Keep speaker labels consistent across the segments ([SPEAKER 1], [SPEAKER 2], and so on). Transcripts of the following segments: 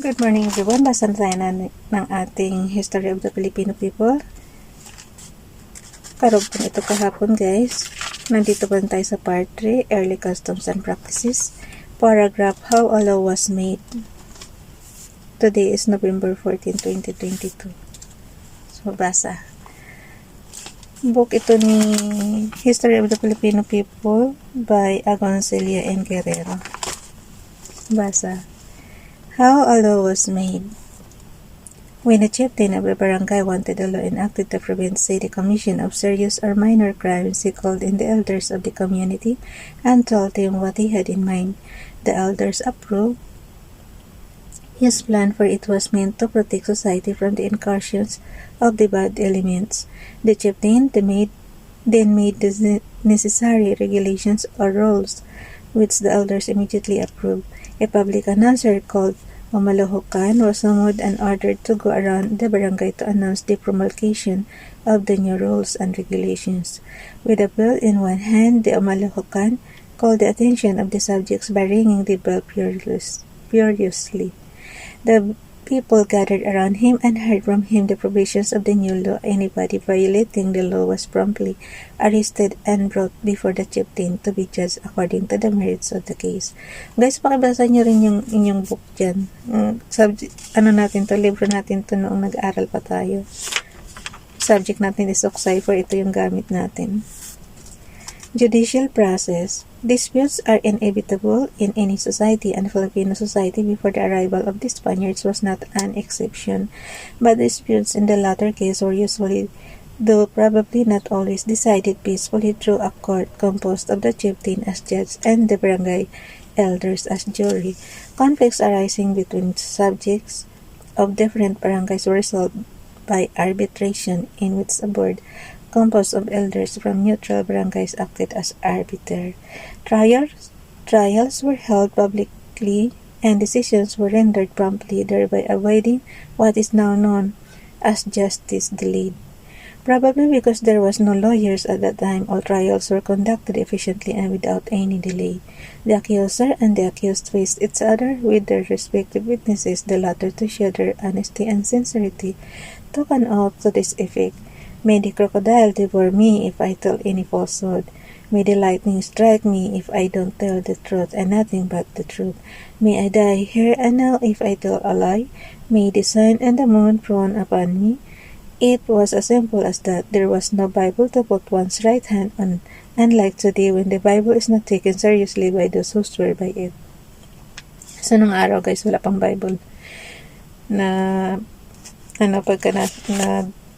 [SPEAKER 1] Good morning everyone. Basan tayo ng ating History of the Filipino People. Karugtong ito kahapon guys. Nandito pa tayo sa part 3, Early Customs and Practices. Paragraph, How a Law was Made. Today is November 14, 2022. So, basa. Book ito ni History of the Filipino People by Agoncillo and Guerrero. Basa. How a law was made. When a chieftain of a barangay wanted a law enacted to prevent, say, the commission of serious or minor crimes, he called in the elders of the community and told them what he had in mind. The elders approved his plan, for it was meant to protect society from the incursions of the bad elements. The chieftain then made the necessary regulations or rules, which the elders immediately approved. A public announcer called Omalohokan was summoned and ordered to go around the barangay to announce the promulgation of the new rules and regulations. With a bell in one hand, the Omalohokan called the attention of the subjects by ringing the bell furiously. The people gathered around him and heard from him the provisions of the new law. Anybody violating the law was promptly arrested and brought before the chieftain to be judged according to the merits of the case. Guys, pakibasa nyo rin yung inyong book dyan. Libro natin to noong nag-aaral pa tayo. Subject natin is Oxypher, ito yung gamit natin. Judicial process. Disputes are inevitable in any society, and Filipino society before the arrival of the Spaniards was not an exception. But disputes in the latter case were usually, though probably not always, decided peacefully through a court composed of the chieftain as judge and the barangay elders as jury. Conflicts arising between subjects of different barangays were resolved by arbitration, in which a board composed of elders from neutral barangays acted as arbiter. Trials were held publicly and decisions were rendered promptly, thereby avoiding what is now known as justice delayed. Probably because there was no lawyers at that time, all trials were conducted efficiently and without any delay. The accuser and the accused faced each other with their respective witnesses, the latter to show their honesty and sincerity, took an oath to this effect. May the crocodile devour me if I tell any falsehood. May the lightning strike me if I don't tell the truth and nothing but the truth. May I die here and now if I tell a lie. May the sun and the moon frown upon me. It was as simple as that. There was no Bible to put one's right hand on, unlike today when the Bible is not taken seriously by those who swear by it. So, nung araw guys, wala pang Bible na pagka na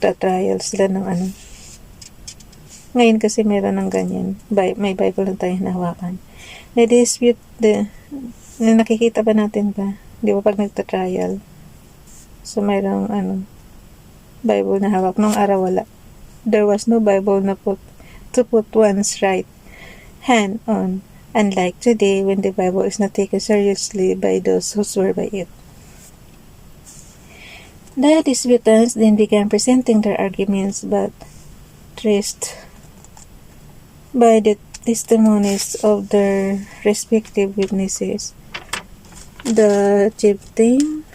[SPEAKER 1] trial sila ng Ngayon kasi meron ng ganyan. May Bible lang tayo nahawakan. Na-dispute, nakikita ba natin ba? Di ba pag nagta-trial? So, mayroong Bible na hawak. Nung araw wala. There was no Bible to put one's right hand on. Unlike today, when the Bible is not taken seriously by those who swear by it. The disputants then began presenting their arguments, but traced by the testimonies of their respective witnesses. The chieftain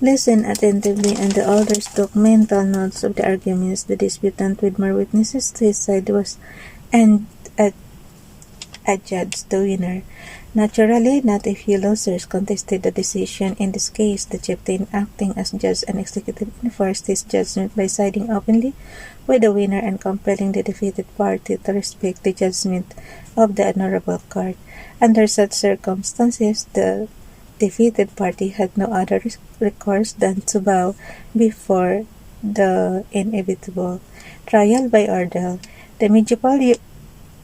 [SPEAKER 1] listened attentively, and the elders took mental notes of the arguments. The disputant, with more witnesses to his side, was adjudged the winner. Naturally, not a few losers contested the decision. In this case, the chieftain, acting as judge and executive, enforced his judgment by siding openly with the winner and compelling the defeated party to respect the judgment of the honorable court. Under such circumstances, the defeated party had no other recourse than to bow before the inevitable. Trial by Ordeal.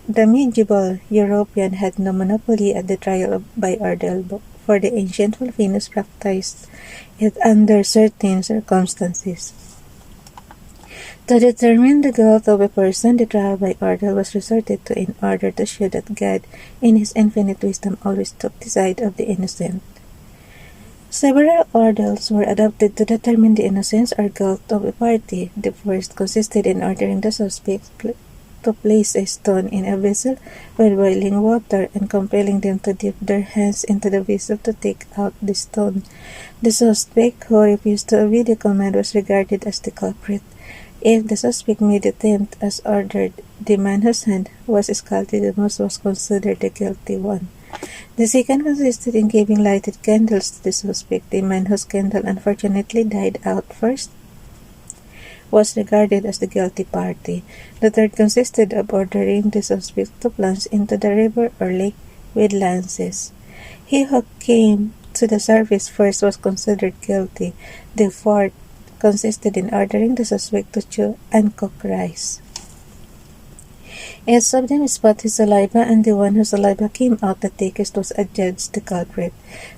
[SPEAKER 1] The medieval European had no monopoly at the trial by ordeal, for the ancient Filipinos practiced it under certain circumstances. To determine the guilt of a person, the trial by ordeal was resorted to in order to show that God, in His infinite wisdom, always took the side of the innocent. Several ordeals were adopted to determine the innocence or guilt of a party. The first consisted in ordering the suspect to place a stone in a vessel with boiling water and compelling them to dip their hands into the vessel to take out the stone. The suspect who refused to obey the command was regarded as the culprit. If the suspect made the attempt as ordered, the man whose hand was scalded the most was considered the guilty one. The second consisted in giving lighted candles to the suspect. The man whose candle unfortunately died out first was regarded as the guilty party. The third consisted of ordering the suspect to plunge into the river or lake with lances. He who came to the surface first was considered guilty. The fourth consisted in ordering the suspect to chew and cook rice. Each of them spat his saliva, and the one whose saliva came out the thickest was adjudged the culprit.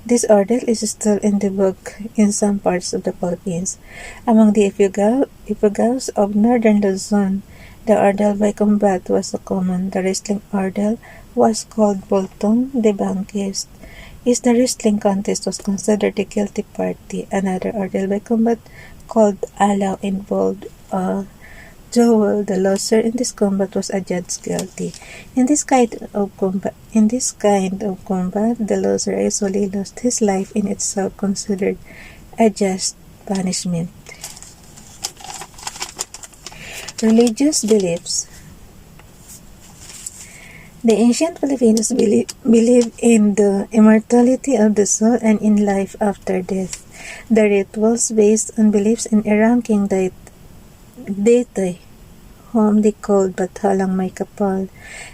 [SPEAKER 1] This ordeal is still in the book in some parts of the Philippines. Among the Ifugaos of northern Luzon, the ordeal by combat was so common. The wrestling ordeal was called Bultong de Banquist. If the wrestling contest was considered the guilty party, another ordeal by combat called Alaw involved Joel, the loser in this combat, was adjudged guilty. In this kind of combat, the loser usually lost his life, in itself considered a just punishment. Religious beliefs. The ancient Filipinos believed in the immortality of the soul and in life after death. The rituals based on beliefs in a ranking deity, whom they called Bathalang may kapal,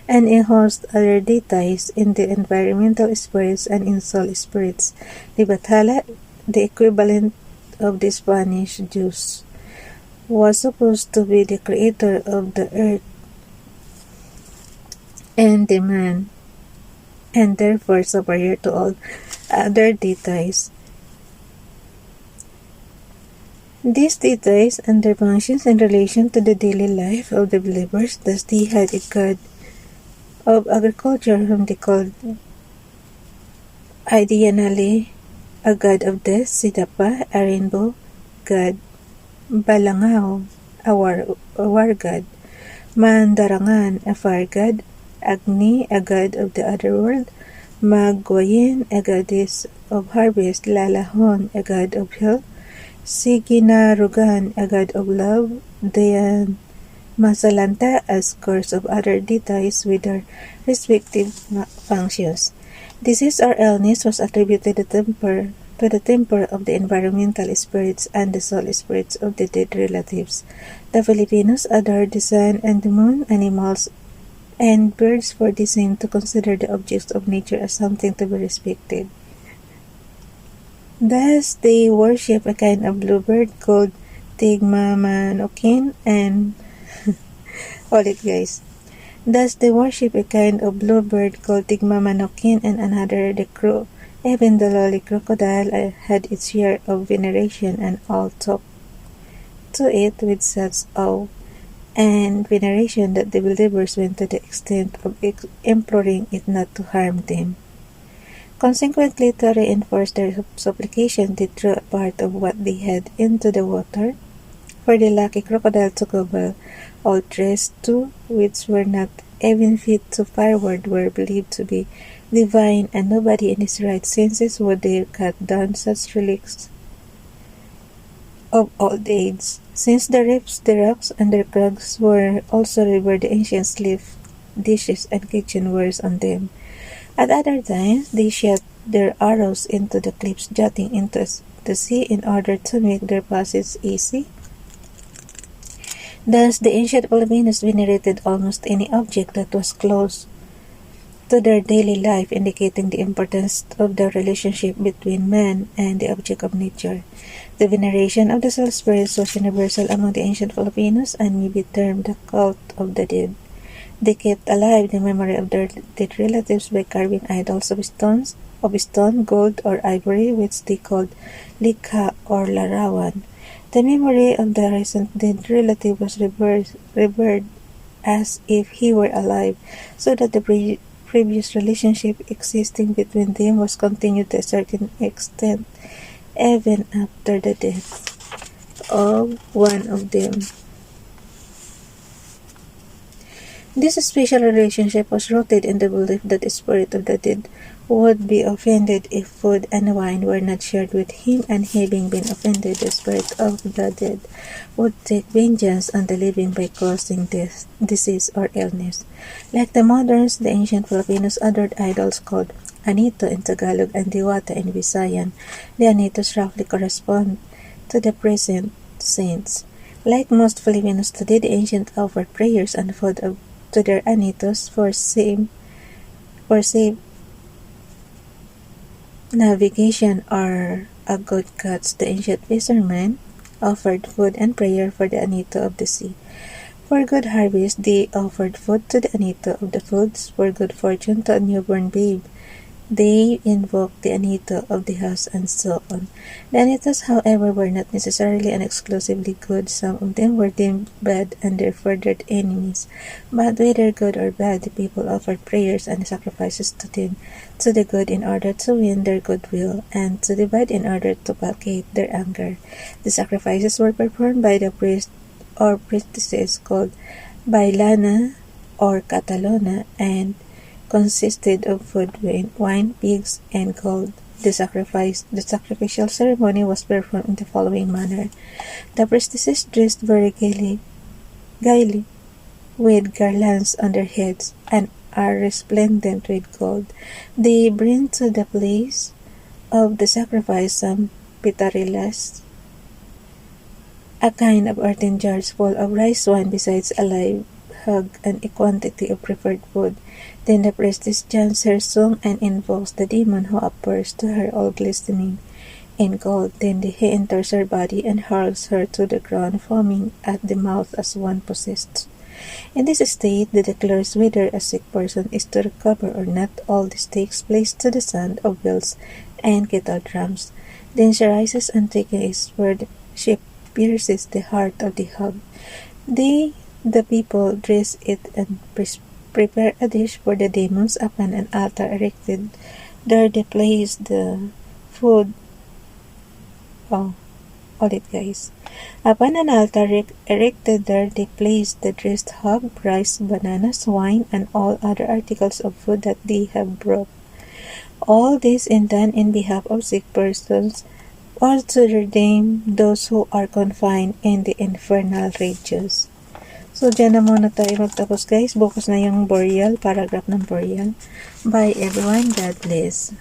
[SPEAKER 1] and a host other deities in the environmental spirits and in soul spirits. The Bathala, the equivalent of the Spanish Dios, was supposed to be the creator of the earth and the man, and therefore superior to all other deities. These deities and their functions in relation to the daily life of the believers, thus they had a god of agriculture whom they called ideally a god of death, Sidapa, a rainbow god, Balangao, a war god, Mandarangan, a fire god, Agni, a god of the other world, Magwayin, a goddess of harvest, Lalahon, a god of health, Siginarugan, a god of love, Dayan Masalanta, a scores of other deities with their respective functions. Disease or illness was attributed to the temper of the environmental spirits and the soul spirits of the dead relatives. The Filipinos adored the sun and the moon, animals, and birds for the same to consider the objects of nature as something to be respected. Thus, they worship a kind of bluebird called Tigmamanokin and Thus, they worship a kind of bluebird called Tigmamanokin and another the crow. Even the lowly crocodile had its share of veneration, and all took to it with such awe and veneration that the believers went to the extent of imploring it not to harm them. Consequently, to reinforce their supplication, they threw a part of what they had into the water for the lucky crocodile to gobble. All trees too, which were not even fit to firewood, were believed to be divine, and nobody in his right senses would dare cut down such relics of old age. Since the reefs, the rocks, and the crags were also revered, the ancients left dishes and kitchenwares on them. At other times, they shot their arrows into the cliffs jutting into the sea in order to make their passage easy. Thus, the ancient Filipinos venerated almost any object that was close to their daily life, indicating the importance of the relationship between man and the object of nature. The veneration of the soul spirits was universal among the ancient Filipinos and may be termed the cult of the dead. They kept alive the memory of their dead relatives by carving idols of stone, gold, or ivory, which they called likha or larawan. The memory of the recent dead relative was revered as if he were alive, so that the previous relationship existing between them was continued to a certain extent even after the death of one of them. This special relationship was rooted in the belief that the spirit of the dead would be offended if food and wine were not shared with him, and having been offended, the spirit of the dead would take vengeance on the living by causing death, disease, or illness. Like the moderns, the ancient Filipinos adored idols called Anito in Tagalog and Diwata in Visayan. The Anitos roughly correspond to the present saints. Like most Filipinos today, the ancient offered prayers and food to their Anitos for safe navigation or a good catch. The ancient fishermen offered food and prayer for the Anito of the sea. For good harvest, they offered food to the Anito of the fields. For good fortune to a newborn babe, they invoked the Anito of the house, and so on. The Anitos, however, were not necessarily and exclusively good. Some of them were deemed bad and therefore their enemies. But whether good or bad, the people offered prayers and sacrifices to them, to the good in order to win their goodwill, and to the bad in order to placate their anger. The sacrifices were performed by the priest or priestesses called Bailana or Catalona, and consisted of food, wine, pigs, and gold. The sacrificial ceremony was performed in the following manner. The priestesses dressed very gaily with garlands on their heads and are resplendent with gold. They bring to the place of the sacrifice some pitarillas, a kind of earthen jars full of rice wine, besides a live hog and a quantity of prepared food. Then the priestess chants her song and invokes the demon, who appears to her all glistening in gold. Then he enters her body and hurls her to the ground, foaming at the mouth as one possessed. In this state, they declares whether a sick person is to recover or not. All this takes place to the sound of bells and kettle drums. Then she rises, and taking a sword, she pierces the heart of the hog. The people dress it and prepare a dish for the demons upon an altar erected. There they place the food. All it, guys. Upon an altar erected there, they place the dressed hog, rice, bananas, wine, and all other articles of food that they have brought. All this is done in behalf of sick persons, or to redeem those who are confined in the infernal regions. So, dyan na muna tayo magtapos, guys. Bukas na yung burial, paragraph ng burial. Bye, everyone. God bless.